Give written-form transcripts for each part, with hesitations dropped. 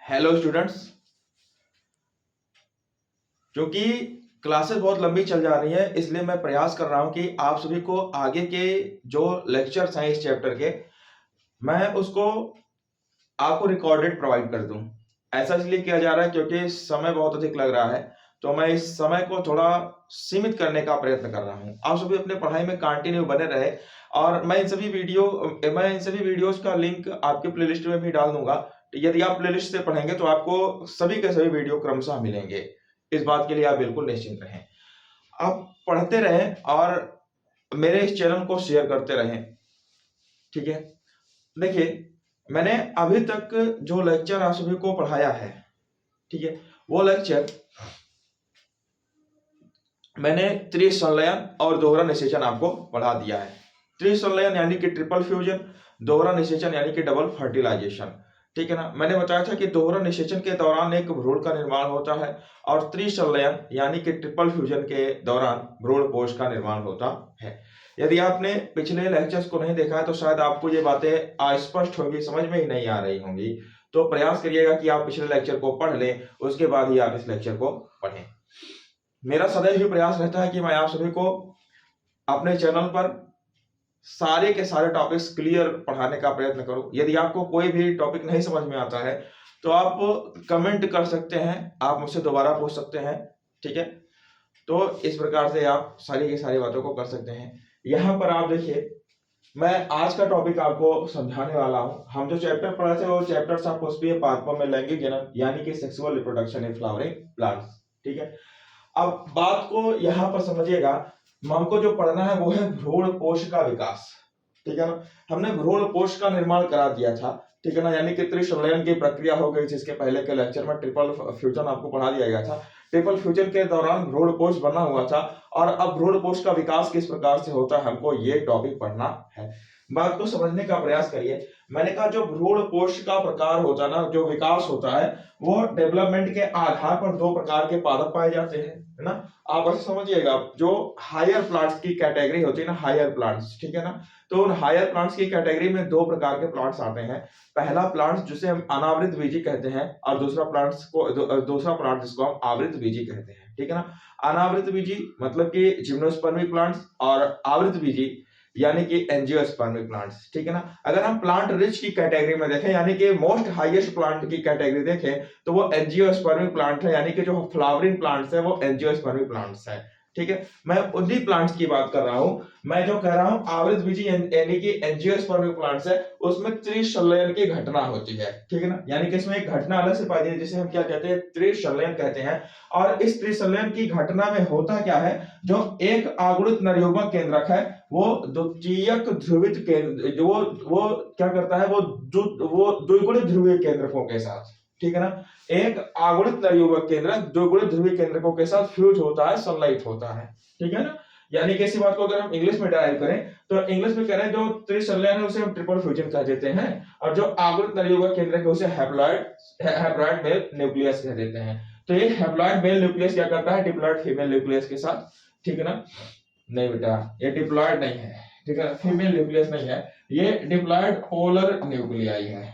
Hello students, क्योंकि classes बहुत लंबी चल जा रही है इसलिए मैं प्रयास कर रहा हूं कि आप सभी को आगे के जो लेक्चर्स हैं इस चैप्टर के मैं उसको आपको रिकॉर्डेड प्रोवाइड कर दूं। ऐसा इसलिए किया जा रहा है क्योंकि समय बहुत अधिक लग रहा है, तो मैं इस समय को थोड़ा सीमित करने का प्रयत्न कर रहा हूं। आप सभी अपने पढ़ाई में कंटिन्यू बने रहे और मैं इन सभी वीडियोस का लिंक आपके प्लेलिस्ट में भी डाल दूंगा। यदि आप प्लेलिस्ट से पढ़ेंगे तो आपको सभी के सभी वीडियो क्रमशः मिलेंगे। इस बात के लिए आप बिल्कुल निश्चिंत रहें। आप पढ़ते रहें और मेरे इस चैनल को शेयर करते रहें, ठीक है। देखिए, मैंने अभी तक जो लेक्चर आप सभी को पढ़ाया है, ठीक है, वो लेक्चर मैंने त्रिसंलयन और दोहरा निषेचन आपको पढ़ा दिया है। त्रिसंलयन यानी कि ट्रिपल फ्यूजन, दोहरा निषेचन यानी कि डबल फर्टिलाइजेशन, ठीक है ना। मैंने बताया था कि दोहरा निषेचन के दौरान एक भ्रूण का निर्माण होता है और त्रिसंलयन यानी कि ट्रिपल फ्यूजन के दौरान भ्रूणपोष का निर्माण होता है। यदि आपने पिछले लेक्चर्स को नहीं देखा है तो शायद आपको ये बातें अस्पष्ट होंगी, समझ में ही नहीं आ रही होंगी, तो प्रयास करिएगा कि आप पिछले लेक्चर को पढ़ लें, उसके बाद ही आप इस लेक्चर को पढ़ें। मेरा सदैव ही प्रयास रहता है कि मैं आप सभी को अपने चैनल पर सारे के सारे टॉपिक्स क्लियर पढ़ाने का प्रयत्न करूं। यदि आपको कोई भी टॉपिक नहीं समझ में आता है तो आप कमेंट कर सकते हैं, आप मुझसे दोबारा पूछ सकते हैं, ठीक है। तो इस प्रकार से आप सारी की सारी बातों को कर सकते हैं। यहाँ पर आप देखिए, मैं आज का टॉपिक आपको समझाने वाला हूं। हम जो चैप्टर पढ़े थे वो चैप्टर्स आप पुष्पीय पादपों में लैंगिक जनन यानी कि sexual reproduction in flowering plants, ठीक है। अब बात को यहाँ पर समझिएगा, हमको जो पढ़ना है वो है भ्रूणपोष का विकास, ठीक है ना। हमने भ्रूणपोष का निर्माण करा दिया था, ठीक है ना, यानी कि त्रिसंलयन की प्रक्रिया हो गई, जिसके पहले के लेक्चर में ट्रिपल फ्यूजन आपको पढ़ा दिया गया था। ट्रिपल फ्यूजन के दौरान भ्रूणपोष बना हुआ था और अब भ्रूणपोष का विकास किस प्रकार से होता है हमको ये टॉपिक पढ़ना है। बात को समझने का प्रयास करिए। मैंने कहा जो भ्रूणपोष का प्रकार होता है ना, जो विकास होता है, वो डेवलपमेंट के आधार पर दो प्रकार के पादप पाए जाते हैं, है ना। आप ऐसे समझिएगा, जो हायर प्लांट्स की कैटेगरी होती है ना, हायर प्लांट्स, ठीक है ना, तो उन हायर प्लांट्स की कैटेगरी में दो प्रकार के प्लांट्स आते हैं। पहला प्लांट जिसे हम अनावृत बीजी कहते हैं और दूसरा प्लांट जिसको हम आवृत बीजी कहते हैं, ठीक है ना। अनावृत बीजी मतलब कि जिम्नोस्पर्मिक प्लांट्स और आवृत बीजी यानी कि एंजियोस्पर्मिक प्लांट्स, ठीक है ना। अगर हम प्लांट रिच की कैटेगरी में देखें यानी कि मोस्ट हाईएस्ट प्लांट की कैटेगरी देखें तो वो एंजियोस्पर्मिक प्लांट है, यानी कि जो फ्लावरिंग प्लांट्स है वो एंजियोस्पर्मिक प्लांट्स है, ठीक है। मैं उन्हीं प्लांट्स की बात कर रहा हूं। मैं जो कह रहा हूं आवृत बीजी यानी कि एंजियोस्पर्मिक प्लांट्स है, उसमें त्रिसंलयन की घटना होती है, ठीक है ना। यानी कि इसमें एक घटना अलग से पाई जाती है जिसे हम क्या कहते हैं, त्रिसंलयन कहते हैं। और इस त्रिसंलयन की घटना में होता क्या है, जो एक आगुणित नरयुग्मक केंद्रक है वो द्वितीयक ध्रुवित केंद्र वो क्या करता है, वो द्विगुणित ध्रुवीय केंद्रकों के साथ, ठीक है ना। एक आगुणित नरयुग्मक केंद्रक द्विगुणित ध्रुवीय केंद्रकों के साथ फ्यूज होता है, सनलाइट होता है, ठीक है ना। यानी कि इसी बात को अगर हम इंग्लिश में डिराइव करें तो इंग्लिश में कह रहे हैं जो त्रिसंलयन है उसे हम ट्रिपल फ्यूजन कह देते हैं और जो आगुणित नरयुग्मक केंद्रक है उसे हैप्लॉइड मेल न्यूक्लियस कह देते हैं। तो ये हैप्लॉइड मेल न्यूक्लियस क्या करता है, डिप्लॉइड फीमेल न्यूक्लियस के साथ, ठीक है ना। नहीं बेटा, ये डिप्लॉइड नहीं है, ठीक है, फीमेल न्यूक्लियस नहीं है, ये डिप्लॉइड पोलर न्यूक्लियाई है,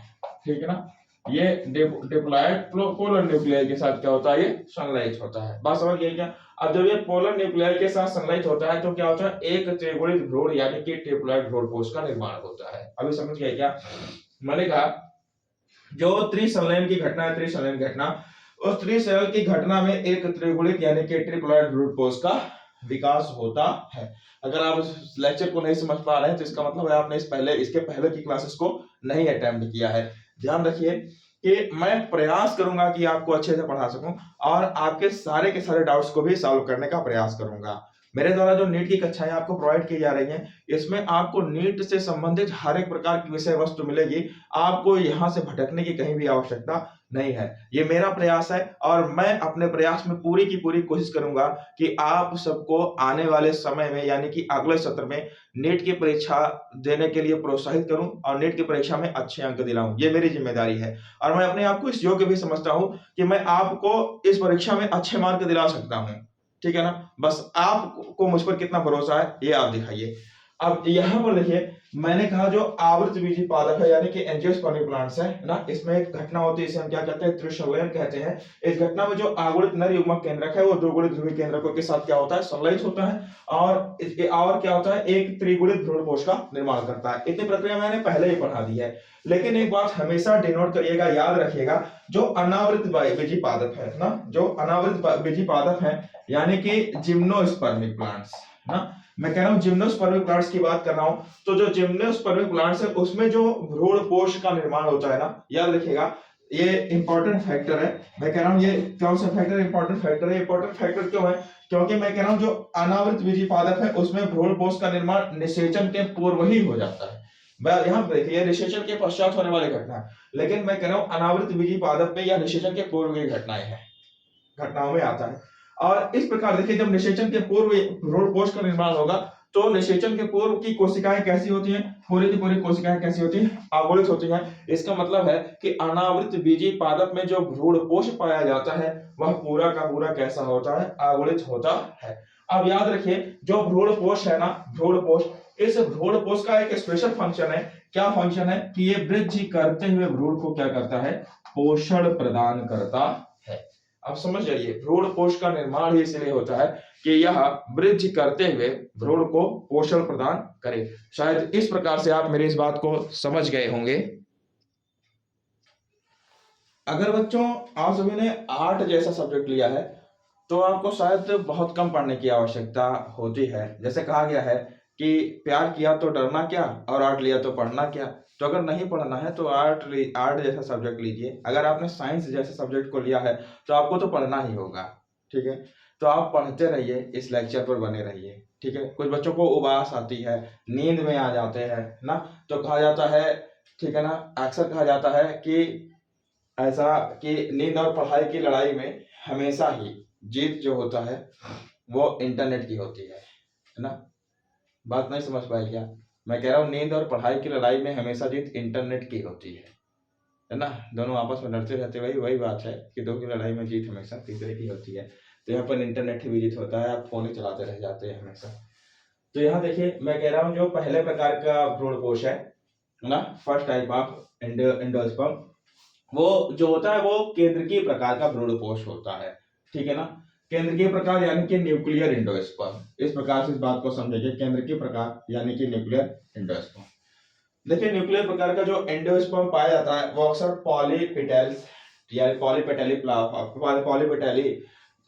ठीक है ना। ये डिप्लॉइड पोलर न्यूक्लियाई के साथ क्या होता है, ये संलयित होता है। बात समझ गए क्या। अब जब ये पोलर न्यूक्लियाई के साथ संलयित होता है तो क्या होता है, एक त्रिगुणित भ्रूण यानी कि ट्रिप्लॉइड भ्रूणपोष का निर्माण होता है। अभी समझ गए क्या। मैंने कहा जो त्रिसंलयन की घटना है, त्रिसंलयन घटना, उस त्रिसंलयन की घटना में एक त्रिगुणित यानी कि ट्रिप्लॉइड भ्रूणपोष का विकास होता है। अगर आप इस लेक्चर को नहीं समझ पा रहे हैं तो इसका मतलब है आपने इसके पहले की क्लासेस को नहीं अटेम्प्ट किया है। ध्यान रखिए कि मैं प्रयास करूंगा कि आपको अच्छे से पढ़ा सकूं और आपके सारे के सारे डाउट्स को भी सॉल्व करने का प्रयास करूंगा। मेरे द्वारा जो नीट की कक्षाएं आपको प्रोवाइड की जा रही हैं, इसमें आपको नीट से संबंधित हर एक प्रकार की विषय वस्तु मिलेगी। आपको यहां से भटकने की कहीं भी आवश्यकता नहीं है। ये मेरा प्रयास है और मैं अपने प्रयास में पूरी की पूरी कोशिश करूंगा कि आप सबको आने वाले समय में यानी कि अगले सत्र में नीट की परीक्षा देने के लिए प्रोत्साहित करूं और नीट की परीक्षा में अच्छे अंक दिलाऊं। ये मेरी जिम्मेदारी है और मैं अपने आप को इस योग्य भी समझता हूं कि मैं आपको इस परीक्षा में अच्छे मार्क दिला सकता हूं, ठीक है ना। बस आपको मुझ पर कितना भरोसा है ये आप दिखाइए। अब यहां पर देखिए, मैंने कहा जो आवृत बीजी पादप है यानी कि एंजियोस्पर्मिक प्लांट्स है ना, इसमें एक घटना होती है, इसे हम क्या कहते हैं, त्रिसंलयन कहते हैं। इस घटना में जो आगुड़ित नर युग्मक केंद्रक है वो दोगुणित ध्रुवीय केंद्रकों के साथ क्या होता है, संलयित होता है और क्या होता है, एक त्रिगुणित भ्रूणपोष का निर्माण करता है। इतनी प्रक्रिया मैंने पहले ही पढ़ा दी है, लेकिन एक बात हमेशा डिनोट करिएगा, याद रखिएगा, जो अनावृत बीजी पादप है ना, जो अनावृत बीजी पादप है यानी कि जिम्नोस्पर्मिक प्लांट्स ना, मैं कह रहा हूं जिम्नोस्पर्मिक प्लांट्स की बात कर रहा हूं, तो जो जिम्नोस्पर्मिक प्लांट्स है उसमें जो भ्रूणपोष का निर्माण होता है ना, याद रखिएगा ये इंपॉर्टेंट फैक्टर है। मैं कह रहा हूं ये कौन सा फैक्टर इंपॉर्टेंट फैक्टर है, इंपॉर्टेंट फैक्टर क्यों है, क्योंकि मैं कह रहा हूं जो अनावृत बीजी पादप है उसमें भ्रूणपोष का निर्माण निषेचन के पूर्व ही हो जाता है। यहाँ देखिए निषेचन के पश्चात होने वाली घटना है, लेकिन मैं कह रहा हूं अनावृत बीजी पादप में या निषेचन के पूर्व की घटनाएं हैं, घटनाओं में आता है। और इस प्रकार देखिए जब निषेचन के पूर्व भ्रूणपोष का निर्माण होगा तो निषेचन के पूर्व की कोशिकाएं कैसी होती हैं, पूरी की पूरी कोशिकाएं कैसी होती हैं, आगुलित होती हैं। इसका मतलब है कि अनावृत बीजी पादप में जो भ्रूणपोष पाया जाता है वह पूरा का पूरा कैसा होता है, आगुलित होता है। अब याद रखिए जो भ्रूणपोष है ना, भ्रूणपोष, इस भ्रूणपोष का एक स्पेशल फंक्शन है, क्या फंक्शन है कि ये वृद्धि करते हुए भ्रूण को क्या करता है, पोषण प्रदान करता है। आप समझ जाइए भ्रूणपोष का निर्माण ही इसलिए होता है कि यह वृद्धि करते हुए भ्रूण को पोषण प्रदान करे। शायद इस प्रकार से आप मेरी इस बात को समझ गए होंगे। अगर बच्चों आप सभी ने आर्ट जैसा सब्जेक्ट लिया है तो आपको शायद बहुत कम पढ़ने की आवश्यकता होती है। जैसे कहा गया है कि प्यार किया तो डरना क्या और आर्ट लिया तो पढ़ना क्या। तो अगर नहीं पढ़ना है तो आर्ट जैसा सब्जेक्ट लीजिए। अगर आपने साइंस जैसे सब्जेक्ट को लिया है तो आपको तो पढ़ना ही होगा, ठीक है। तो आप पढ़ते रहिए, इस लेक्चर पर बने रहिए, ठीक है। कुछ बच्चों को उबास आती है, नींद में आ जाते हैं ना, तो कहा जाता है, ठीक है ना, अक्सर कहा जाता है कि ऐसा कि नींद और पढ़ाई की लड़ाई में हमेशा ही जीत जो होता है वो इंटरनेट की होती है ना। बात नहीं समझ पाए क्या? मैं कह रहा हूँ नींद और पढ़ाई की लड़ाई में हमेशा जीत इंटरनेट की होती है ना। दोनों आपस में लड़ते रहते, वही बात है कि दो की लड़ाई में जीत हमेशा तीसरे की होती है। तो यहाँ पर इंटरनेट ही विजित होता है, आप फोन ही चलाते रह जाते हैं हमेशा। तो यहाँ देखिए मैं कह रहा हूँ जो पहले प्रकार का भ्रूणपोष है ना, फर्स्ट टाइप ऑफ एंडोस्पर्म, वो जो होता है वो केंद्रकीय प्रकार का भ्रूणपोष होता है, ठीक है ना। केंद्रकीय प्रकार यानी कि न्यूक्लियर एंडोस्पर्म। इस प्रकार से इस बात को समझेंगे, केंद्रकीय प्रकार यानी कि न्यूक्लियर एंडोस्पर्म। देखिए न्यूक्लियर प्रकार का जो एंडोस्पर्म पाया जाता है वो अक्सर पॉलीपेटल्स या पॉलीपेटली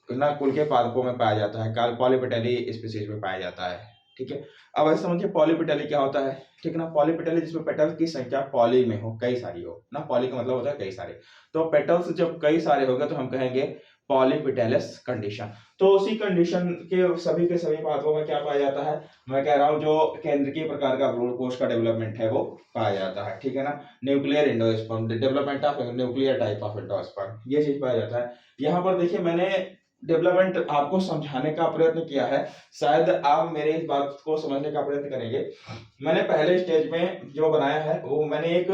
ना कुल के पादपों में पाया जाता है, पॉलीपेटली स्पीशीज में पाया जाता है, ठीक है। अब ऐसे समझिए पॉलीपेटली क्या होता है, ठीक है ना। पॉलीपेटली जिसमें पेटल की संख्या पॉली में हो, कई सारी हो ना, पॉली का मतलब होता है कई सारे। तो पेटल्स जब कई सारे हो गए तो हम कहेंगे पॉलीपेटलस कंडीशन। तो उसी कंडीशन के सभी पादपों में क्या पाया जाता है, मैं कह रहा हूं जो केंद्रकीय प्रकार का भ्रूणकोष का डेवलपमेंट है वो पाया जाता है, ठीक है ना। Nuclear endosperm, development of nuclear type of endosperm, ये चीज पाया जाता है। यहाँ पर देखिए मैंने डेवलपमेंट आपको समझाने का प्रयत्न किया है, शायद आप मेरे इस बात को समझने का प्रयत्न करेंगे। मैंने पहले स्टेज में जो बनाया है वो मैंने एक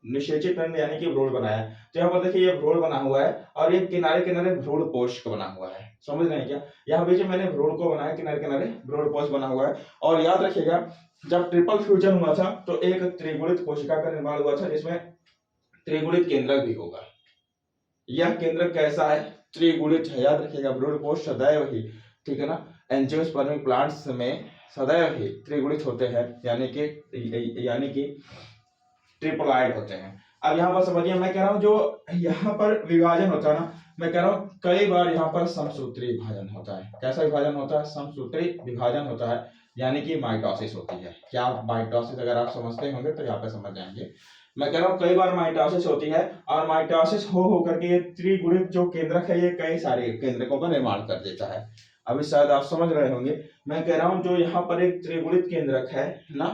निषेचित अंड यानी कि भ्रूण बनाया है। तो यहाँ पर देखिए ये भ्रूण बना हुआ है और ये किनारे किनारे भ्रूणपोष का बना हुआ है, समझ रहे हैं क्या। यहाँ पे मैंने भ्रूण को बनाया, किनारे किनारे भ्रूणपोष बना हुआ है। और याद रखिएगा जब ट्रिपल फ्यूजन हुआ था तो एक त्रिगुणित कोशिका का निर्माण हुआ था जिसमें त्रिगुणित केंद्रक भी होगा। यह केंद्रक कैसा है, त्रिगुणित है। याद रखिएगा भ्रूणपोष सदैव ही, ठीक है ना, एंजियोस्पर्मिक प्लांट्स में सदैव ही त्रिगुणित होते हैं, यानी कि ट्रिपलॉइड होते हैं। अब यहाँ पर समझिए मैं कह रहा हूँ जो यहाँ पर विभाजन होता है ना, मैं कह रहा हूँ कई बार यहाँ पर समसूत्री विभाजन होता है। कैसा विभाजन होता है, समसूत्री विभाजन होता है, यानी कि माइटोसिस होती है। क्या माइटोसिस अगर आप समझते होंगे तो यहाँ पे समझ जाएंगे। मैं कह रहा हूँ कई बार माइटोसिस होती है और माइटोसिस हो करके ये त्रिगुणित जो केंद्रक है ये कई सारे केंद्रकों का निर्माण कर देता है। अभी शायद आप समझ रहे होंगे, मैं कह रहा हूँ जो यहाँ पर एक त्रिगुणित केंद्रक है ना,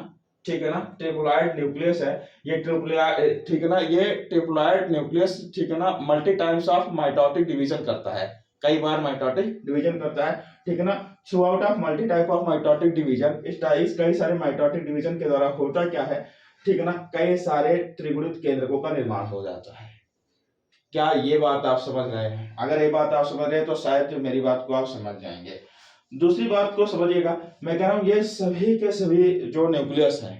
ठीक है ना, ट्रिपलॉइड न्यूक्लियस है, ये ट्रिपलॉइड, ठीक है ना, ये ट्रिपलॉइड न्यूक्लियस, ठीक है ना, multi times of mitotic division करता है, कई बार माइटोटिक डिवीजन करता है, ठीक है ना। Through out of multi type of mitotic division, इस कई सारे माइटोटिक डिवीजन के द्वारा होता क्या है, ठीक है ना, कई सारे त्रिगुणित केंद्रकों का निर्माण हो जाता है। क्या ये बात आप समझ रहे हैं? अगर ये बात आप समझ रहे हैं तो शायद मेरी बात को आप समझ जाएंगे। दूसरी बात को समझिएगा, मैं कह रहा हूं ये सभी के सभी जो न्यूक्लियस है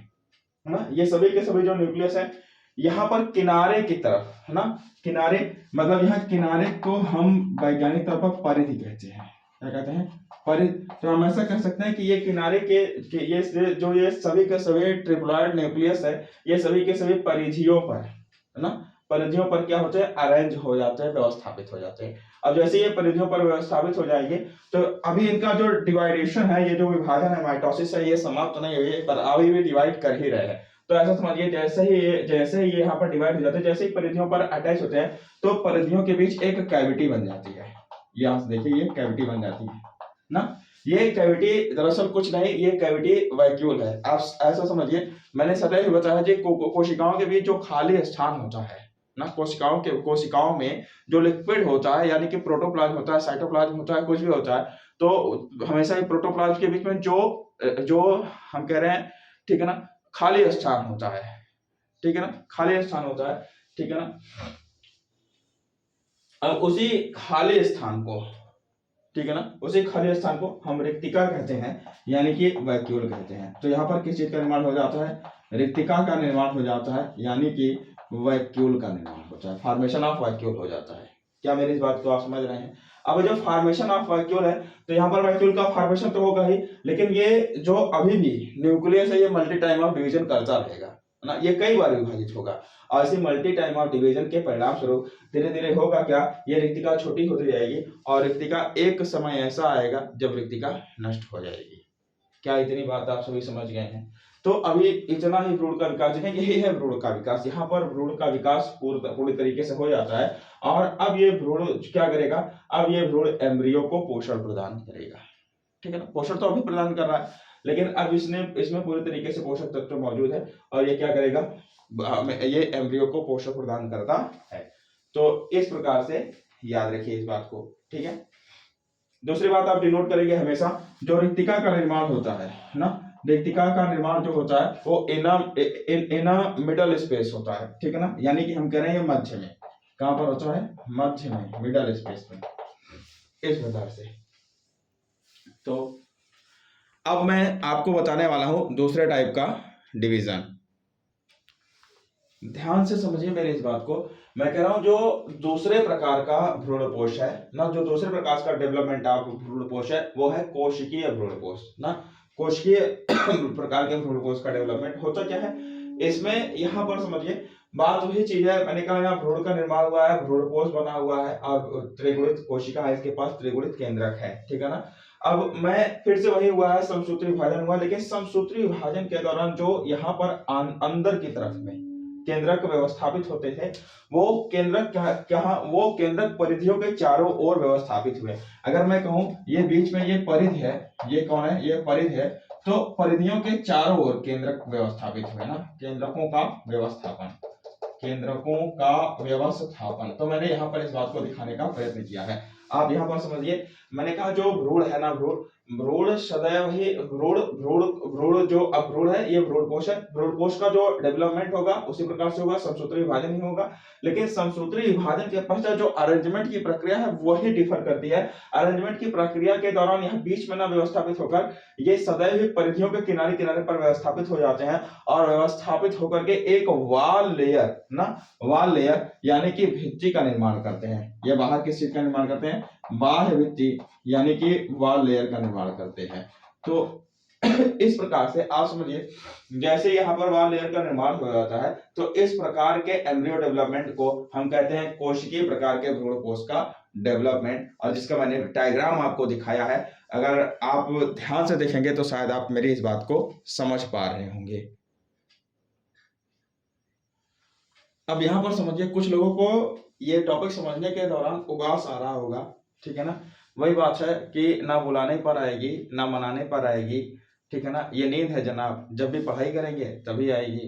है ना, ये सभी के सभी जो न्यूक्लियस है यहाँ पर किनारे की तरफ, है ना, किनारे मतलब यहाँ किनारे को हम वैज्ञानिक तौर पर परिधि कहते हैं। क्या कहते हैं? परिधि। तो हम ऐसा कह सकते हैं कि ये किनारे के ये जो ये सभी के सभी ट्रिप्लॉइड न्यूक्लियस है, ये सभी के सभी परिधियों पर, है ना, परिधियों पर क्या होते हैं? अरेंज हो जाते हैं, व्यवस्थापित हो जाते हैं। अब जैसे ये परिधियों पर व्यवस्थापित हो जाएंगे तो अभी इनका जो डिवाइडेशन है, ये जो विभाजन है, माइटोसिस है, ये समाप्त तो नहीं हुई है, पर अभी भी डिवाइड कर ही रहे हैं। तो ऐसा समझिए जैसे ही ये यहाँ पर डिवाइड हो जाते हैं, जैसे ही परिधियों पर अटैच होते हैं तो परिधियों के बीच एक कैविटी बन जाती है। यहाँ से देखिए ये कैविटी बन जाती है ना। ये कैविटी दरअसल कुछ नहीं, ये कैविटी वैक्यूल है। आप ऐसा समझिए, मैंने सदैव बताया जी कोशिकाओं के बीच जो खाली स्थान होता है ना, कोशिकाओं में जो लिक्विड होता है, यानी कि प्रोटोप्लाज्म होता है, साइटोप्लाज्म होता है, कुछ भी होता है, तो हमेशा ही प्रोटोप्लाज्म के बीच में जो हम कह रहे हैं, ठीक है ना, खाली स्थान होता है, ठीक है ना, खाली स्थान होता है, ठीक है ना। अब उसी खाली स्थान को, ठीक है ना, उसी खाली स्थान को हम रिक्तिका कहते हैं, यानी कि वैक्यूल कहते हैं। तो यहाँ पर किस चीज का निर्माण हो जाता है? रिक्तिका का निर्माण हो जाता है, यानी कि वैक्यूल का निर्माण होता है, फॉर्मेशन ऑफ वैक्यूल हो जाता है। क्या मेरी इस बात को आप समझ रहे हैं? अब जब फॉर्मेशन ऑफ वैक्यूल है तो यहाँ पर वैक्यूल का फॉर्मेशन तो होगा ही, लेकिन ये जो अभी भी न्यूक्लियस है ये मल्टी टाइम ऑफ डिवीजन करता रहेगा, है ना, ये कई बार विभाजित होगा। और इसी मल्टी टाइम ऑफ डिवीजन के परिणाम स्वरूप धीरे धीरे होगा क्या, ये रिक्तिका छोटी होती जाएगी और रिक्तिका एक समय ऐसा आएगा जब रिक्तिका नष्ट हो जाएगी। क्या इतनी बात आप सभी समझ गए हैं? तो अभी इतना ही भ्रूण का विकास है, यही है भ्रूण का विकास। यहाँ पर भ्रूण का विकास पूरी तरीके से हो जाता है और अब ये भ्रूण क्या करेगा? अब ये भ्रूण एम्ब्रियो को पोषण प्रदान करेगा, ठीक है ना। पोषण तो अभी प्रदान कर रहा है, लेकिन अब इसमें पूरी तरीके से पोषक तत्व मौजूद है और ये क्या करेगा? ये एम्ब्रियो को पोषण प्रदान करता है। तो इस प्रकार से याद रखिए इस बात को, ठीक है। दूसरी बात आप डिनोट करेंगे हमेशा, जो रिक्तिका का निर्माण होता है ना, रिक्तिका का निर्माण जो होता है वो इन मिडल स्पेस होता है, ठीक है ना, यानी कि हम कह रहे हैं मध्य में। कहां पर होता है? मध्य में, मिडल स्पेस में, इस प्रकार से। तो अब मैं आपको बताने वाला हूं दूसरे टाइप का डिवीजन। ध्यान से समझिए मेरे इस बात को। मैं कह रहा हूं जो दूसरे प्रकार का भ्रूणपोष है ना, जो दूसरे प्रकार का डेवलपमेंट ऑफ भ्रूणपोष है वो है कोशिकीय भ्रूणपोष ना। कोशिकीय प्रकार के भ्रूणपोष का डेवलपमेंट होता क्या है इसमें? यहाँ पर समझिए बात वही चीज है, मैंने कहा यहाँ भ्रूण का निर्माण हुआ है, भ्रूणपोष बना हुआ है और त्रिगुणित कोशिका है, इसके पास त्रिगुणित केंद्रक है, ठीक है ना। अब मैं फिर से वही हुआ है, समसूत्री विभाजन हुआ, लेकिन समसूत्री विभाजन के दौरान जो यहाँ पर अंदर की तरफ में केंद्रक व्यवस्थापित होते थे, वो केंद्रक परिधियों के चारों ओर व्यवस्थापित हुए। अगर मैं कहूं ये बीच में ये परिधि है, ये कौन है? ये परिधि है। तो परिधियों के चारों ओर केंद्रक व्यवस्थापित हुए ना, केंद्रकों का व्यवस्थापन। तो मैंने यहाँ पर इस बात को दिखाने का प्रयत्न किया है। आप यहाँ पर समझिए, मैंने कहा जो भ्रूण है ना, भ्रूण सदैव ही भ्रूण जो अब भ्रूण है, ये भ्रूणकोश है। भ्रूणकोश का जो डेवलपमेंट होगा उसी प्रकार से होगा, समसूत्री विभाजन ही होगा। लेकिन समसूत्री विभाजन के पश्चात जो अरेंजमेंट की प्रक्रिया है वही डिफर करती है। अरेंजमेंट की प्रक्रिया के दौरान यहाँ बीच में ना व्यवस्थापित होकर ये सदैव ही परिधियों के किनारे किनारे पर व्यवस्थापित हो जाते हैं और व्यवस्थापित होकर के एक वाल लेयर यानी कि भित्ति का निर्माण करते हैं। ये बाहर किस चीज का निर्माण करते हैं? बाह्य भित्ति यानी कि वॉल लेयर का निर्माण करते हैं। तो इस प्रकार से आप समझिए, जैसे यहाँ पर वॉल लेयर का निर्माण हो जाता है तो इस प्रकार के एम्ब्रियो डेवलपमेंट को हम कहते हैं कोशिकीय प्रकार के भ्रूणकोश का डेवलपमेंट, और जिसका मैंने डायग्राम आपको दिखाया है। अगर आप ध्यान से देखेंगे तो शायद आप मेरी इस बात को समझ पा रहे होंगे। अब यहाँ पर समझिए, कुछ लोगों को ये टॉपिक समझने के दौरान उबास आ रहा होगा, ठीक है ना। वही बात है कि ना बुलाने पर आएगी ना मनाने पर आएगी, ठीक है ना। ये नींद है जनाब, जब भी पढ़ाई करेंगे तभी आएगी।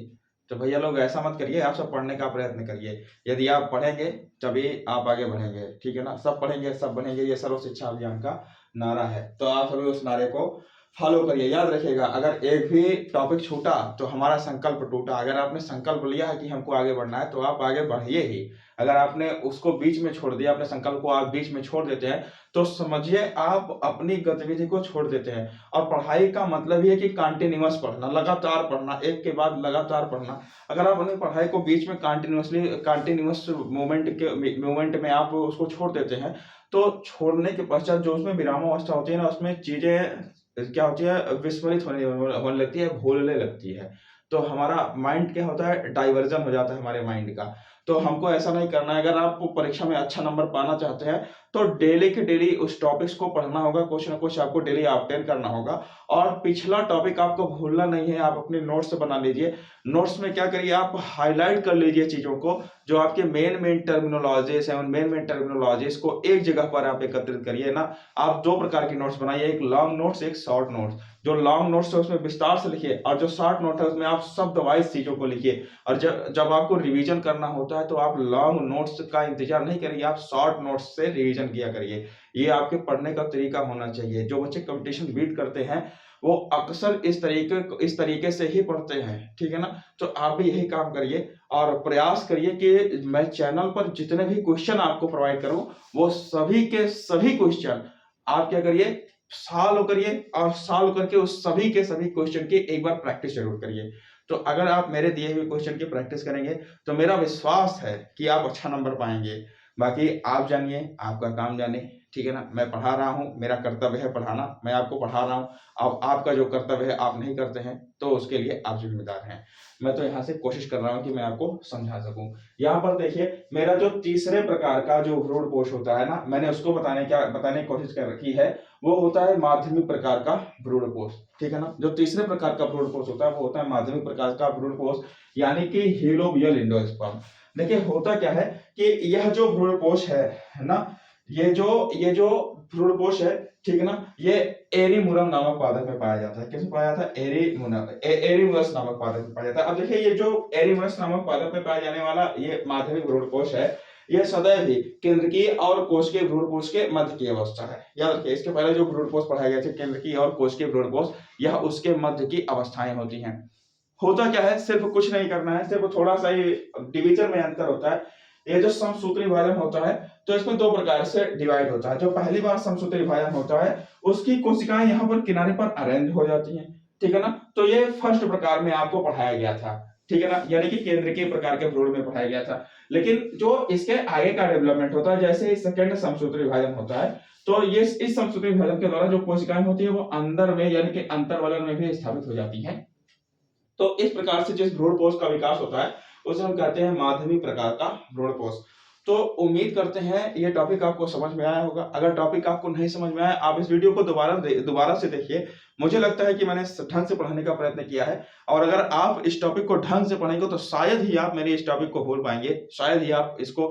तो भैया लोग ऐसा मत करिए, आप सब पढ़ने का प्रयत्न करिए। यदि आप पढ़ेंगे तभी आप आगे बढ़ेंगे, ठीक है ना। सब पढ़ेंगे सब बनेंगे, ये सर्व शिक्षा अभियान का नारा है। तो आप सभी उस नारे को फॉलो करिए। याद रखिएगा, अगर एक भी टॉपिक छूटा तो हमारा संकल्प टूटा। अगर आपने संकल्प लिया है कि हमको आगे बढ़ना है तो आप आगे बढ़िए ही। अगर आपने उसको बीच में छोड़ दिया, अपने संकल्प को आप बीच में छोड़ देते हैं, तो समझिए आप अपनी गतिविधि को छोड़ देते हैं। और पढ़ाई का मतलब ये है कि कंटिन्यूअस पढ़ना, लगातार पढ़ना, एक के बाद लगातार पढ़ना। अगर आप अपनी पढ़ाई को बीच में कंटिन्यूअस मूवमेंट में आप उसको छोड़ देते हैं, तो छोड़ने के पश्चात जो उसमें विरामावस्था होती है ना, उसमें चीजें क्या होती है, विस्मरित होने लगती है, भूलने लगती है। तो हमारा माइंड क्या होता है, डाइवर्जन हो जाता है हमारे माइंड का। तो हमको ऐसा नहीं करना है। अगर आप परीक्षा में अच्छा नंबर पाना चाहते हैं, तो डेली के डेली उस टॉपिक्स को पढ़ना होगा, कुछ ना कुछ आपको डेली ऑब्टेन करना होगा। और पिछला टॉपिक आपको भूलना नहीं है, आप अपने नोट्स बना लीजिए। नोट्स में क्या करिए, आप हाईलाइट कर लीजिए चीजों को, जो आपके मेन टर्मिनोलॉजीज हैं, उन मेन टर्मिनोलॉजीज को एक जगह पर आप एकत्रित करिए ना। आप दो प्रकार की नोट्स बनाइए, एक लॉन्ग नोट्स, एक शॉर्ट नोट्स। जो लॉन्ग नोट्स है उसमें विस्तार से लिखिए, और जो शॉर्ट नोट है उसमें आप शब्द वाइज चीजों को लिखिए। और जब आपको रिवीजन करना होता है, तो आप लॉन्ग नोट्स का इंतजार नहीं करिए, आप शॉर्ट नोट्स से रिवीजन किया करिए। ये आपके पढ़ने का तरीका होना चाहिए। जो बच्चे कंपटीशन बीट करते हैं, वो अक्सर इस तरीके से ही पढ़ते हैं, ठीक है ना। तो आप भी यही काम करिए और प्रयास करिए कि मैं चैनल पर जितने भी क्वेश्चन आपको प्रोवाइड करूं, वो सभी के सभी क्वेश्चन आप क्या करिए, सॉल्व करिए, और सॉल्व करके उस सभी के सभी क्वेश्चन की एक बार प्रैक्टिस जरूर करिए। तो अगर आप मेरे दिए हुए क्वेश्चन की प्रैक्टिस करेंगे, तो मेरा विश्वास है कि आप अच्छा नंबर पाएंगे। बाकी आप जानिए, आपका काम जाने, ठीक है ना। मैं पढ़ा रहा हूँ, मेरा कर्तव्य है पढ़ाना, मैं आपको पढ़ा रहा हूँ। अब आपका जो कर्तव्य है आप नहीं करते हैं, तो उसके लिए आप जिम्मेदार हैं। मैं तो यहाँ से कोशिश कर रहा हूँ कि मैं आपको समझा सकूं। यहाँ पर देखिए, मेरा जो तीसरे प्रकार का जो ब्रूड फोर्स होता है ना, मैंने उसको बताने की कोशिश कर रखी है, वो होता है माध्यमिक प्रकार का ब्रूड फोर्स, ठीक है ना। जो तीसरे प्रकार का ब्रूड फोर्स होता है, वो होता है माध्यमिक प्रकार का ब्रूड फोर्स, यानी कि हीलोबियल एंडोस्पर्म। देखिए होता क्या है कि यह जो ब्रूड फोर्स है ना, ये जो ब्रूड फोर्स है, ठीक है ना, ये एरीमुरम नामक पादप में पाया जाता है। किसमें पाया जाता है, एरीमुरस नामक पादप में पाया जाता है। अब देखिए, ये जो एरीमुरस नामक पादप में पाया जाने वाला ये माध्यमिक ब्रूड फोर्स है, यह सदैव ही केंद्रकीय और कोशिकीय भ्रूण कोश के मध्य की अवस्था है। याद रखिए, इसके पहले जो भ्रूण कोश पढ़ाए गए थे, केंद्रकीय और कोशिकीय भ्रूण कोश, यह उसके मध्य की अवस्थाएं होती हैं। होता क्या है, सिर्फ कुछ नहीं करना है, सिर्फ थोड़ा सा ही डिवीजन में अंतर होता है। ये जो समसूत्री विभाजन होता है, तो इसमें दो प्रकार से डिवाइड होता है। जो पहली बार समसूत्री विभाजन होता है, उसकी कोशिकाएं यहाँ पर किनारे पर अरेंज हो जाती हैं, ठीक है ना। तो ये फर्स्ट प्रकार में आपको पढ़ाया गया था, ठीक है ना, यानी कि केंद्रीय प्रकार के भ्रूण में पढ़ाया गया था। लेकिन जो इसके आगे का डेवलपमेंट होता है, जैसे सेकंड समसूत्री विभाजन होता है, तो ये इस समसूत्री विभाजन के द्वारा जो कोशिकाएं होती है, वो अंदर में यानी कि अंतर्वलन में भी स्थापित हो जाती हैं। तो इस प्रकार से जिस भ्रूणपोष का विकास होता है, उसे हम कहते हैं माध्यमिक प्रकार का भ्रूणपोष। तो उम्मीद करते हैं ये टॉपिक आपको समझ में आया होगा। अगर टॉपिक आपको नहीं समझ में आया, आप इस वीडियो को दोबारा से देखिए। मुझे लगता है कि मैंने ढंग से पढ़ाने का प्रयत्न किया है, और अगर आप इस टॉपिक को ढंग से पढ़ेंगे, तो शायद ही आप मेरे इस टॉपिक को भूल पाएंगे, शायद ही आप इसको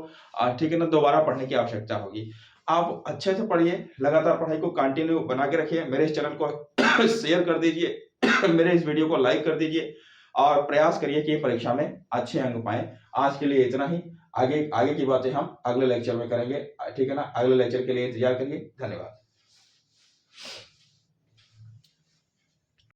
ठीक है ना, दोबारा पढ़ने की आवश्यकता होगी। आप अच्छे से पढ़िए, लगातार पढ़ाई को कंटिन्यू बना के रखिए। मेरे इस चैनल को शेयर कर दीजिए, मेरे इस वीडियो को लाइक कर दीजिए, और प्रयास करिए कि परीक्षा में अच्छे अंक पाएं। आज के लिए इतना ही। आगे की बातें हम अगले लेक्चर में करेंगे, ठीक है ना। अगले लेक्चर के लिए इंतजार करिए। धन्यवाद।